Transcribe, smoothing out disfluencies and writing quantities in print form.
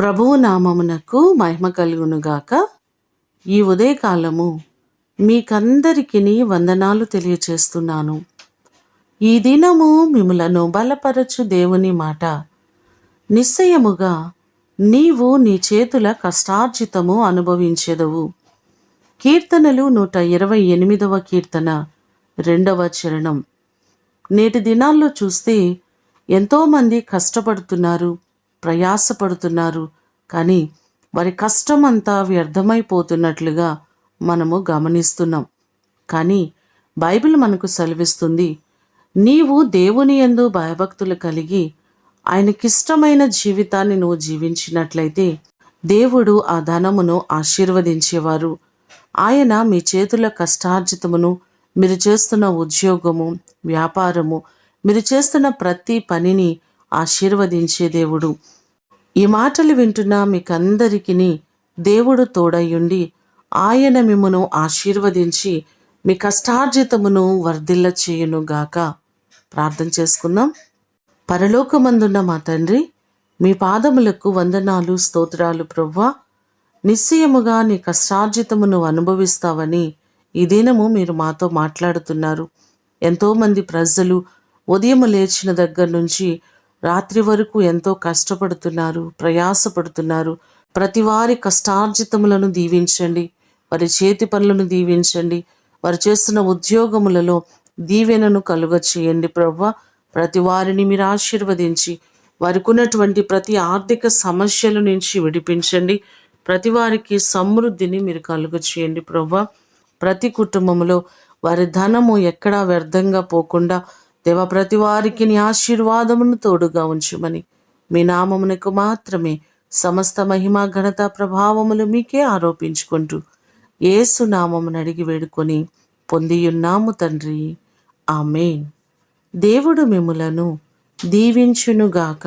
ప్రభువు నామమునకు మహిమ కలుగునుగాక. ఈ ఉదయకాలము మీకందరికీ వందనాలు తెలియచేస్తున్నాను. ఈ దినము మిమ్ములను బలపరచు దేవుని మాట. నిశ్చయముగా నీవు నీ చేతుల కష్టార్జితము అనుభవించెదవు. కీర్తనలు 128వ కీర్తన 2వ చరణం. నేటి దినాల్లో చూస్తే ఎంతోమంది కష్టపడుతున్నారు, ప్రయాసపడుతున్నారు. కానీ వారి కష్టం అంతా వ్యర్థమైపోతున్నట్లుగా మనము గమనిస్తున్నాం. కానీ బైబిల్ మనకు సెలవిస్తుంది, నీవు దేవుని యందు భయభక్తులు కలిగి ఆయనకిష్టమైన జీవితాన్ని నువ్వు జీవించినట్లయితే దేవుడు ఆ ధనమును ఆశీర్వదించేవారు. ఆయన మీ చేతుల కష్టార్జితమును, మీరు చేస్తున్న ఉద్యోగము, వ్యాపారము, మీరు చేస్తున్న ప్రతి పనిని ఆశీర్వదించే దేవుడు. ఈ మాటలు వింటున్న మీకందరికీ దేవుడు తోడయ్యుండి ఆయన మిమ్మును ఆశీర్వదించి మీ కష్టార్జితమును వర్ధిల్ల చేయునుగాక. ప్రార్థన చేసుకుందాం. పరలోకమందున్న మా తండ్రి, మీ పాదములకు వందనాలు, స్తోత్రాలు ప్రభువా. నిశ్చయముగా నీ కష్టార్జితమును అనుభవిస్తావని ఈ దినము మీరు మాతో మాట్లాడుతున్నారు. ఎంతోమంది ప్రజలు ఉదయం లేచిన దగ్గర నుంచి రాత్రి వరకు ఎంతో కష్టపడుతున్నారు, ప్రయాసపడుతున్నారు. ప్రతి వారి కష్టార్జితములను దీవించండి, వారి చేతి పనులను దీవించండి, వారు చేస్తున్న ఉద్యోగములలో దీవెనను కలుగ చేయండి ప్రభువా. ప్రతి వారిని మీరు ఆశీర్వదించి వారికి ఉన్నటువంటి ప్రతి ఆర్థిక సమస్యల నుంచి విడిపించండి. ప్రతి వారికి సమృద్ధిని మీరు కలుగ చేయండి ప్రభువా. ప్రతి కుటుంబంలో వారి ధనము ఎక్కడా వ్యర్థంగా పోకుండా దేవా, ప్రతి వారికి నీ ఆశీర్వాదమును తోడుగా ఉంచుమని మీ నామమునకు మాత్రమే సమస్త మహిమ, ఘనత, ప్రభావములు మీకే ఆరోపించుకుంటూ యేసు నామమును అడిగి వేడుకొని పొందియున్నాము తండ్రి. ఆమేన్. దేవుడు మిమ్ములను దీవించునుగాక.